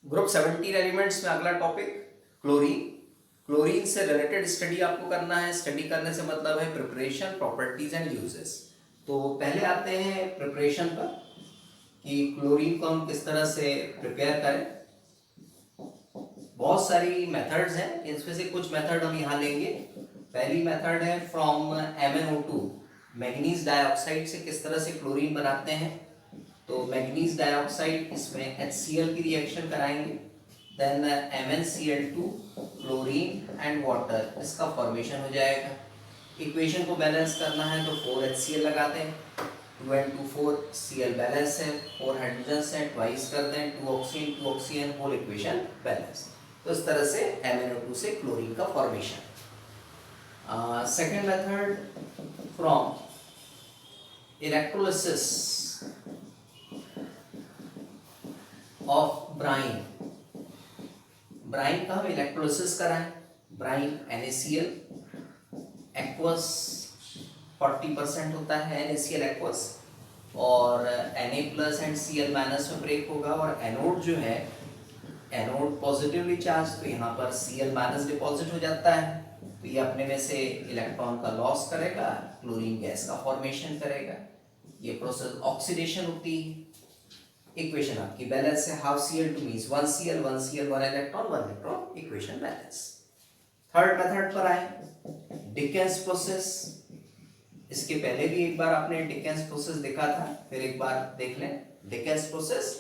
Group 17 elements में अगला topic chlorine. Chlorine से रिलेटेड स्टडी आपको करना है। स्टडी करने से मतलब है प्रिपरेशन, प्रॉपर्टीज एंड यूजेस। तो पहले आते हैं प्रिपरेशन पर कि क्लोरीन को हम किस तरह से प्रिपेयर करें। बहुत सारी मेथड्स हैं, इसमें से कुछ मेथड हम यहाँ लेंगे। पहली मेथड है फ्रॉम MnO2, मैग्नीज डाइऑक्साइड से किस तरह से क्लोरीन बनाते हैं। तो मैग्नीज डाइऑक्साइड इसमें HCl की रिएक्शन कराएंगे, then MnCl2, chlorine and water, इसका फॉर्मेशन हो जाएगा। इक्वेशन को बैलेंस करना है तो 4HCl लगाते हैं, 2 and 2 4 Cl बैलेंस है, 4 हाइड्रोजन है, ट्वाइस कर दें, 2 ऑक्सीजन, होल इक्वेशन बैलेंस। तो इस तरह से MnO2 से क्लोरीन का formation. Second method from electrolysis of brine. Brine का हम इलेक्ट्रोलिसिस कराएं। ब्राइन NaCl एक्वस 40% होता है, NaCl एक्वस, और Na plus and Cl minus में ब्रेक होगा, और एनोड जो है एनोड पॉजिटिवली चार्ज, तो यहाँ पर Cl माइनस डिपॉजिट हो जाता है, तो ये अपने में से इलेक्ट्रॉन का लॉस करेगा, क्लोरीन गैस का फॉर्मेशन करेगा। ये प्रोसेस ऑक्सीडेशन होती है। इक्वेशन आपकी बैलेंस है, half Cl2 means 1 Cl, 1 electron, equation balance. Third method पर आए, डिकेंस प्रोसेस। इसके पहले भी एक बार आपने डिकेंस प्रोसेस देखा था, फिर एक बार देख लें डिकेंस प्रोसेस।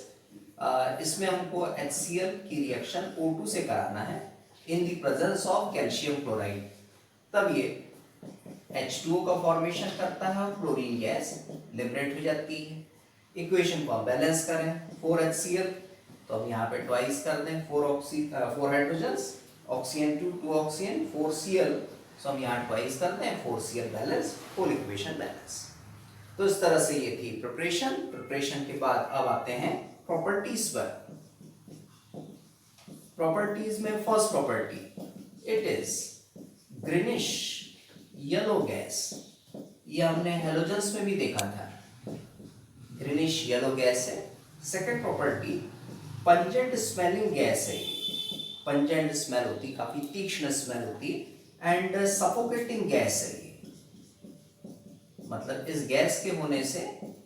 इसमें हमको HCl की रिएक्शन O2 से कराना है in the presence of calcium chloride, तब ये H2O का फॉर्मेशन करता है और क्लोरीन गैस लिबरेट हो जाती है। इक्वेशन को आप बैलेंस करें, 4HCl, तो हम यहाँ पे ट्वाइस कर दें, 4 हाइड्रोजन, ऑक्सीजन 2 ऑक्सीजन, 4Cl, तो हम यहाँ ट्वाइस कर दें, 4Cl balance, whole equation balance. तो इस तरह से ये थी प्रिपरेशन। प्रिपरेशन के बाद अब आते हैं प्रॉपर्टीज पर। प्रॉपर्टीज में first property, it is greenish yellow gas. ये हमने हेलोजन्स में भी देखा था, ग्रीनिश येलो गैस है। Second property, pungent smelling gas है। पंजेंट स्मेल होती, काफी तीक्ष्ण स्मेल होती, एंड सफोकेटिंग गैस है ये, मतलब इस गैस के होने से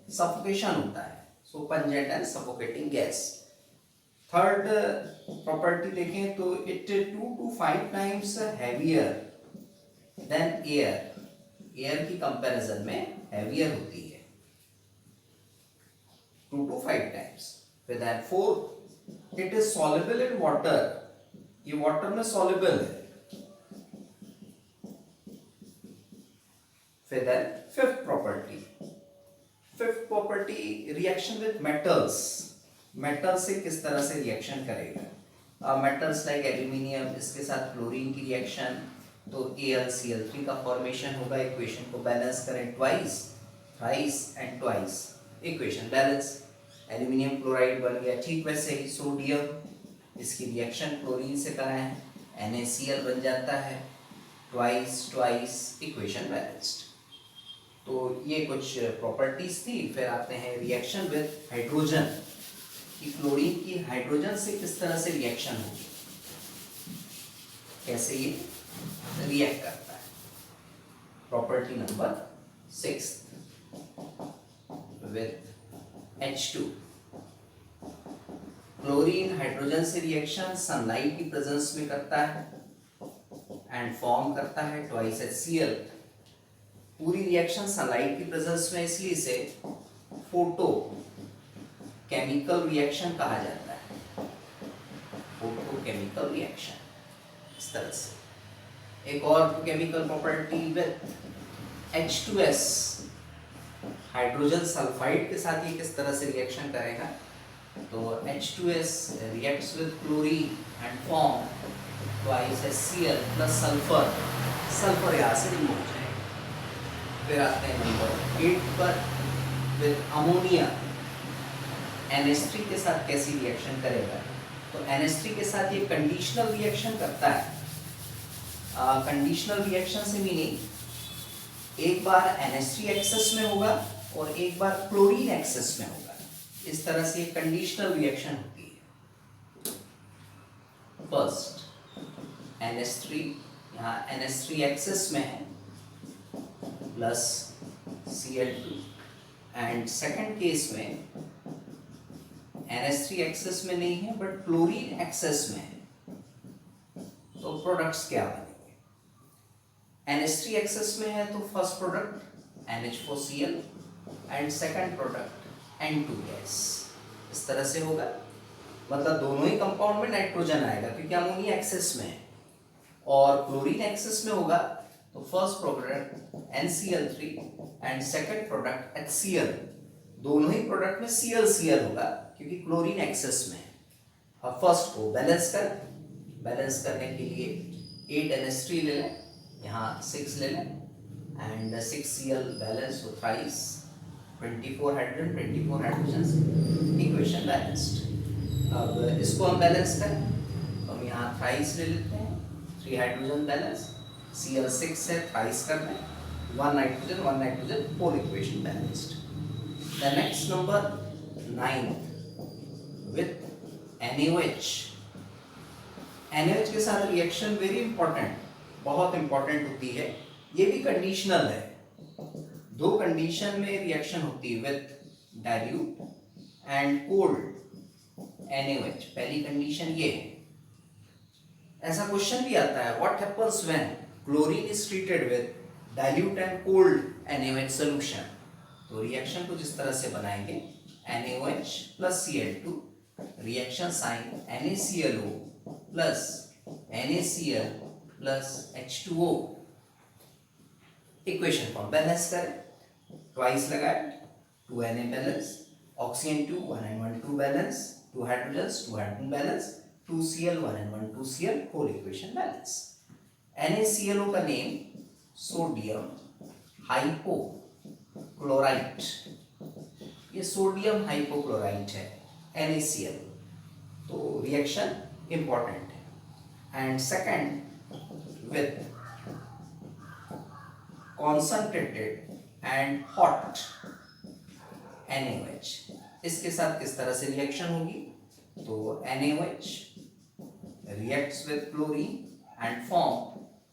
सफोकेशन होता है, so pungent and suffocating gas. Third property देखें तो it 2 to 5 times heavier than air. Air की कंपैरिजन में हैवियर होती है 2 to 5 टाइम्स। फिर that 4, it is soluble in water. ये वाटर में सॉल्युबल है। फिर that fifth property, reaction with metals. Metal से किस तरह से रिएक्शन करेगा। मेटल्स लाइक एल्यूमिनियम, इसके साथ क्लोरीन की रिएक्शन, तो AlCl3 का फॉर्मेशन होगा। इक्वेशन को बैलेंस करें, twice, thrice and twice, equation balance. Aluminium chloride बन गया। ठीक वैसे ही सोडियम, इसकी रिएक्शन क्लोरीन से कराएं, NaCl बन जाता है, ट्वाइस, इक्वेशन बैलेंस्ड। तो ये कुछ प्रॉपर्टीज थी। फिर आते हैं रिएक्शन विद हाइड्रोजन, कि क्लोरीन की हाइड्रोजन से किस तरह से रिएक्शन होगी, कैसे ये रिएक्ट करता है। Property number 6 with H2, chlorine hydrogen से रिएक्शन सनलाइट की प्रेजेंस में करता है एंड फॉर्म करता है ट्वाइस HCl। पूरी रिएक्शन सनलाइट की प्रेजेंस में, इसलिए इसे फोटो केमिकल रिएक्शन कहा जाता है, फोटो केमिकल रिएक्शन, इस तरह से। एक और chemical property with H2S, hydrogen sulphide के साथ ये किस तरह से रिएक्शन करेगा, तो H2S reacts with chlorine and form twice HCl plus sulphur, sulphur यहाँ से रिमूव हो जाएगा। फिर आते हैं नंबर 8 पर, विद अमोनिया, NH3 के साथ कैसी रिएक्शन करेगा, तो NH3 के साथ ये कंडीशनल रिएक्शन करता है। कंडीशनल रिएक्शन से मीनिंग एक बार NH3 एक्सेस में होगा और एक बार क्लोरीन एक्सेस में होगा, इस तरह से कंडीशनल रिएक्शन होती है। फर्स्ट NH3, यहाँ NH3 एक्सेस में है plus Cl2, and second case में NH3 एक्सेस में नहीं है बट क्लोरीन एक्सेस में है, तो प्रोडक्ट्स क्या बनेंगे? NH3 एक्सेस में है तो first product NH4Cl and second product N2 gas. इस तरह से होगा, मतलब दोनों ही कंपाउंड में नाइट्रोजन आएगा क्योंकि अमोनिया एक्सेस में है, और क्लोरीन एक्सेस में होगा तो first product NCl3 and second product HCl, दोनों ही प्रोडक्ट में Cl होगा क्योंकि क्लोरीन एक्सेस में है। अब फर्स्ट को बैलेंस करने के लिए 8 NH3 ले लें, यहाँ 6 ले लें, एंड 6Cl बैलेंस हो थ्राइस 24 हाइड्रोजन, इक्वेशन बैलेंस्ड। अब इसको हम बैलेंस करें तो हम यहाँ थ्राइस ले लेते हैं, 3 हाइड्रोजन बैलेंस, Cl6 है, थ्राइस कर लें, 1 nitrogen, four equation balanced. The next number 9 with NaOH। NaOH के साथ रिएक्शन वेरी इंपॉर्टेंट, बहुत इंपॉर्टेंट होती है, ये भी कंडीशनल है। दो कंडीशन में रिएक्शन होती है, with dilute and cold NaOH। पहली कंडीशन ये है, ऐसा क्वेश्चन भी आता है, what happens when chlorine is treated with dilute and cold NaOH solution. तो रिएक्शन कुछ इस तरह से बनाएंगे, NaOH plus Cl2, reaction sign NaClO plus NaCl plus H2O। Equation form balance करें, ट्वाइस लगाए, 2Na balance, oxygen 2 1 and 1 2 balance, 2 hydrogens 2 hydrogen balance, 2Cl 1 and 1 2Cl, four equation balance. NaClO का name sodium hypochlorite, ये sodium hypochlorite है NaCl, तो reaction important है। And second with concentrated and hot NaOH, इसके साथ किस तरह से रिएक्शन होगी? तो NaOH reacts with chlorine and form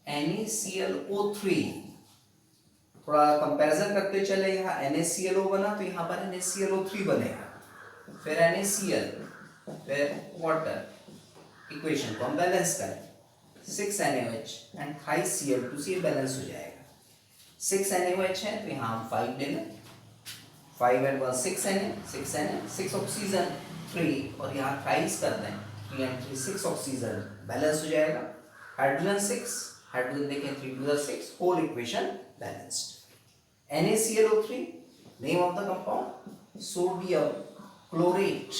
NaClO3। थोड़ा कंपैरिजन करते चले, यहाँ NaClO बना तो यहाँ पर NaClO3 बनेगा, फिर NaCl, फिर वाटर, इक्वेशन को हम बैलेंस करें, 6 NaOH एंड 5 Cl2, ये बैलेंस हो जाएगा। 6 NaOH है तो यहाँ हम 5 ले लें, 5 and 1 6 ऑक्सीजन 3, और यहाँ थ्राइस कर दें, 3 and 3 6 ऑक्सीजन, बैलेंस हो जाएगा। हाइड्रोजन 6, हाइड्रोजन देखें 3 2 6, whole equation balanced. NaClO3, name of the compound sodium chlorate,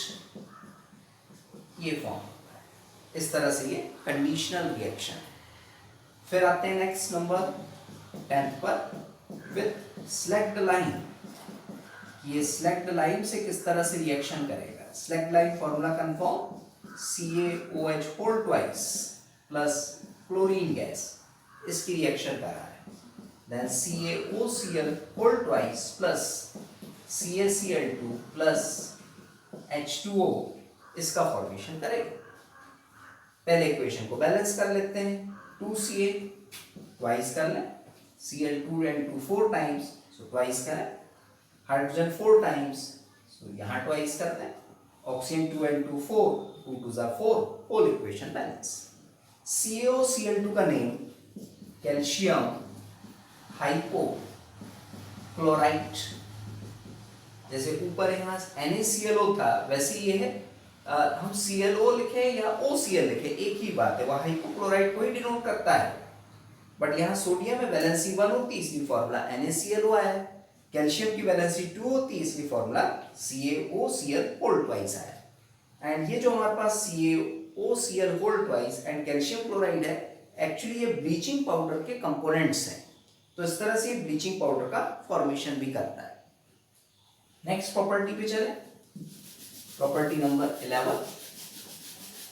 ये फॉर्म, इस तरह से ये कंडीशनल रिएक्शन। फिर आते हैं नेक्स्ट नंबर 10 पर, विथ स्लैग्ड लाइम। ये स्लैग्ड लाइम से किस तरह से रिएक्शन करेगा? Slaked lime formula confirm, CaOH whole twice plus chlorine gas, इसकी रिएक्शन कर रहा है। Then CaOCl whole twice plus CaCl2 plus H2O, इसका फॉर्मेशन करेगा। पहले इक्वेशन को बैलेंस कर लेते हैं, 2Ca ट्वाइस कर लें, Cl2 and 2 4 times, so twice करें, हाइड्रोजन 4 टाइम्स, सो यहाँ ट्वाइस कर दें, oxygen 2 and 2 4, 2 2 4, whole equation balance. CaOCl2 का नेम कैल्शियम हाइपोक्लोराइट, जैसे ऊपर यहाँ NaClO था वैसे ये है, हम ClO लिखे या OCl लिखे एक ही बात है, वह हाइपोक्लोराइट को ही डिनोट करता है, बट यहाँ सोडियम में वैलेंसी 1 होती है इसलिए फॉर्मूला NaClO आया, कैल्शियम की वैलेंसी 2 होती है इसलिए फॉर्मूला CaOCl होल ट्वाइस आया। एंड ये जो हमारे पास CaOCl whole twice and calcium chloride है, एक्चुअली ये ब्लीचिंग पाउडर के कंपोनेंट्स हैं, तो इस तरह से ब्लीचिंग पाउडर का फॉर्मेशन भी करता है। नेक्स्ट प्रॉपर्टी पे चले, प्रॉपर्टी नंबर 11,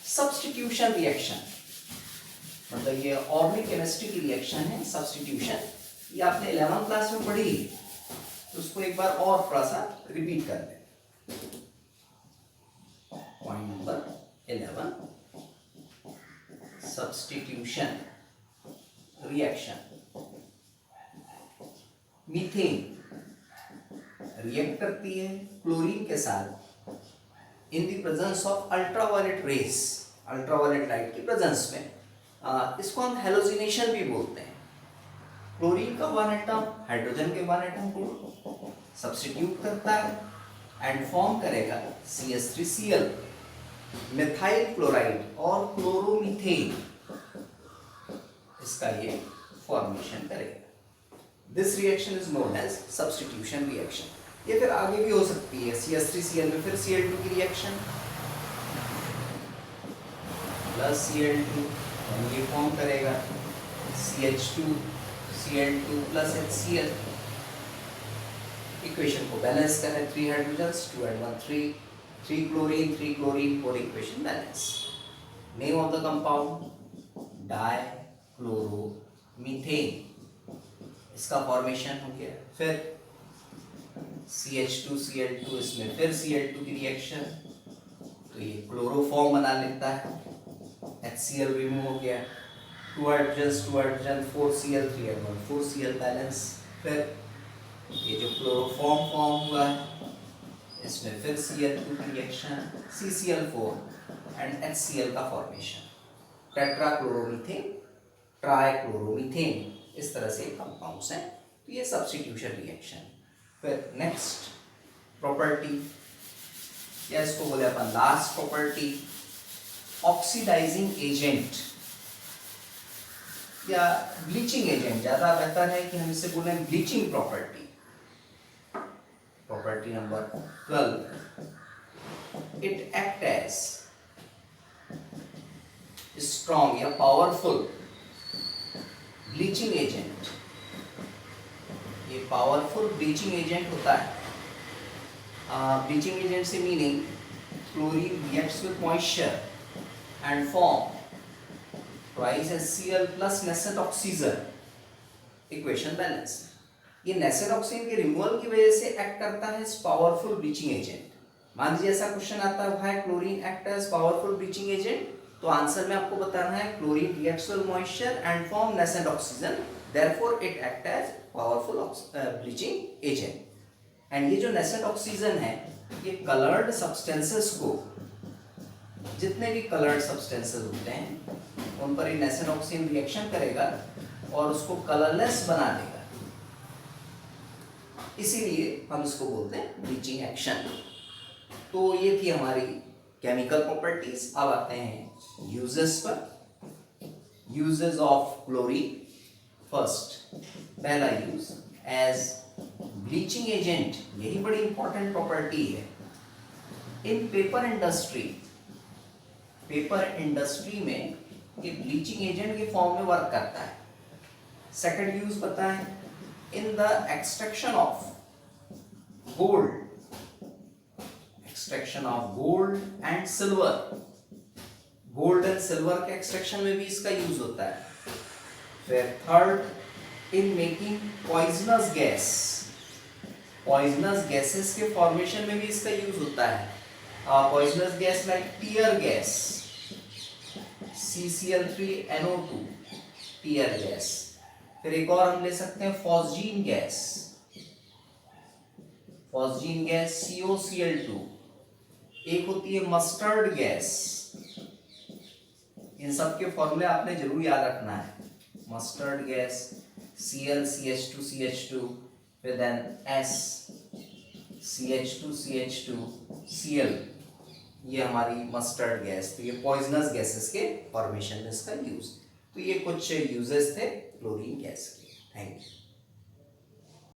सब्स्टिट्यूशन रिएक्शन, मतलब ये ऑर्गेनिक केमिस्ट्री की रिएक्शन है सब्स्टिट्यूशन, ये आपने 11th क्लास में पढ़ी, तो उसको एक बार और थोड़ा सा रिपीट कर दें। Point number 11, substitution reaction. Methane react करती है क्लोरीन के साथ in the presence of ultraviolet rays, ultraviolet light की प्रेजेंस में। इसको हम हेलोजिनेशन भी बोलते हैं। क्लोरीन का वन एटम हाइड्रोजन के वन एटम को सब्स्टिट्यूट करता है एंड फॉर्म करेगा CH3Cl, मिथाइल क्लोराइड और क्लोरोमीथेन, इसका ये फॉर्मेशन करेगा। This reaction is known as substitution reaction. ये फिर आगे भी हो सकती है, CH3Cl में फिर Cl2 की रिएक्शन प्लस Cl2, ये फॉर्म करेगा CH2 Cl2 plus HCl। Equation को बैलेंस करें, 3 hydrogens 2 and 1 3, 3 chlorine 3 chlorine, 4 equation balance. Name of the compound dichloromethane, इसका फॉर्मेशन हो गया। फिर CH2 Cl2, इसमें फिर Cl2 की रिएक्शन, तो ये क्लोरोफॉर्म बना लेता है, HCl रिमूव हो गया, 2 hydrogen 4 Cl 3 and 1 4 Cl balance. फिर ये जो क्लोरोफॉर्म फॉर्म हुआ है इसमें फिर Cl2 की रिएक्शन, CCl4 एंड HCl का फॉर्मेशन, टेट्राक्लोरोमीथेन, ट्राइक्लोरोमीथेन, इस तरह से कंपाउंड्स हैं। तो ये सब्स्टिट्यूशन रिएक्शन। फिर नेक्स्ट प्रॉपर्टी, या इसको बोले अपन लास्ट प्रॉपर्टी, ऑक्सीडाइजिंग एजेंट या ब्लीचिंग एजेंट। ज्यादा बेहतर है कि हम इसे बोले bleaching property. Property number 12, it act as strong या पावरफुल ब्लीचिंग एजेंट। ये पावरफुल ब्लीचिंग एजेंट होता है। ब्लीचिंग एजेंट से meaning chlorine reacts with moisture and form twice HCl plus nascent oxygen, equation balance। ये nascent oxygen के removal की वजह से एक्ट करता है पावरफुल ब्लीचिंग एजेंट। मान लीजिए ऐसा क्वेश्चन आता है, भाई chlorine act as powerful bleaching agent, तो आंसर में आपको बताना है chlorine reacts with moisture and form nascent oxygen, therefore it act as powerful bleaching agent। And ये जो nascent oxygen है ये कलर्ड सब्सटेंसेस को, जितने भी कलर्ड सब्सटेंसेस होते हैं उन पर नेसेंट ऑक्सीजन रिएक्शन करेगा और उसको कलरलेस बना देगा, इसीलिए हम इसको बोलते हैं ब्लीचिंग एक्शन। तो ये थी हमारी केमिकल प्रॉपर्टीज। अब आते हैं यूजेस पर। Uses of chlorine. फर्स्ट, पहला यूज एज ब्लीचिंग एजेंट, यही बड़ी इंपॉर्टेंट प्रॉपर्टी है इन पेपर इंडस्ट्री। पेपर इंडस्ट्री में ये ब्लीचिंग एजेंट के फॉर्म में वर्क करता है। सेकंड यूज पता है, in the extraction of gold, extraction of gold and silver. Gold and silver के एक्सट्रैक्शन में भी इसका यूज होता है। फिर third, in making poisonous gas, poisonous gases के फॉर्मेशन में भी इसका यूज होता है। Poisonous gas like tear gas, CCl3NO2 tear gas. फिर एक और हम ले सकते हैं phosgene gas, phosgene gas COCl2। एक होती है मस्टर्ड गैस, इन सब के फॉर्मूले आपने जरूर याद रखना है। Mustard gas Cl CH2 CH2, फिर then S CH2 CH2 Cl, ये हमारी मस्टर्ड गैस। तो ये पॉइजनस गैसेस के फॉर्मेशन में इसका यूज। तो ये कुछ यूजेस थे क्लोरीन गैस के। Thank you.